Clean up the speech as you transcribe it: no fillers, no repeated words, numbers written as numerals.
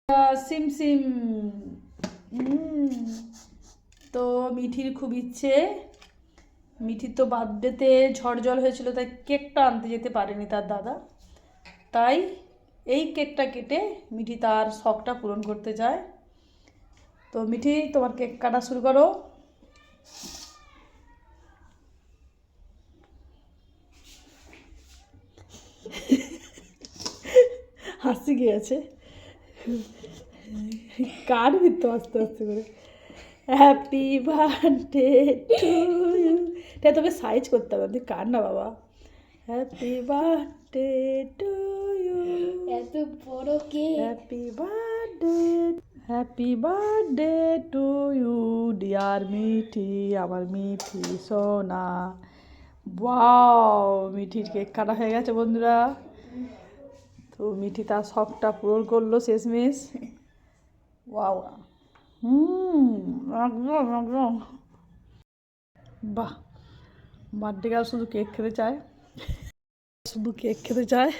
সিম সিম। তো মিঠির খুব ইচ্ছে, মিঠির তো বার্থডেতে ঝড় জল হয়েছিল, তাই কেকটা আনতে যেতে পারেনি তার দাদা, তাই এই কেকটা কেটে মিঠি তার শখটা পূরণ করতে চায়। তো মিঠি, তোমার কেক কাটা শুরু করো। হাসি গিয়েছে, কাটবি তো আস্তে আস্তে করে। Happy birthday to you. এটা তোকে সাইজ করতে হবে, তুই কাট না বাবা। হ্যাপি বার্থডে টু ইউ, এত বড় cake. Happy birthday, happy birthday to you dear Mithi, আমার মিঠি সোনা। ওয়াও, মিঠির কেক কাটা হয়ে গেছে বন্ধুরা। তো মিঠি তার শখটা পূরণ করলো শেষমেশ। ওয়াও, একদম একদম। বাহ, বার্থডে গার্ল শুধু কেক খেতে চায়, শুধু কেক খেতে চায়।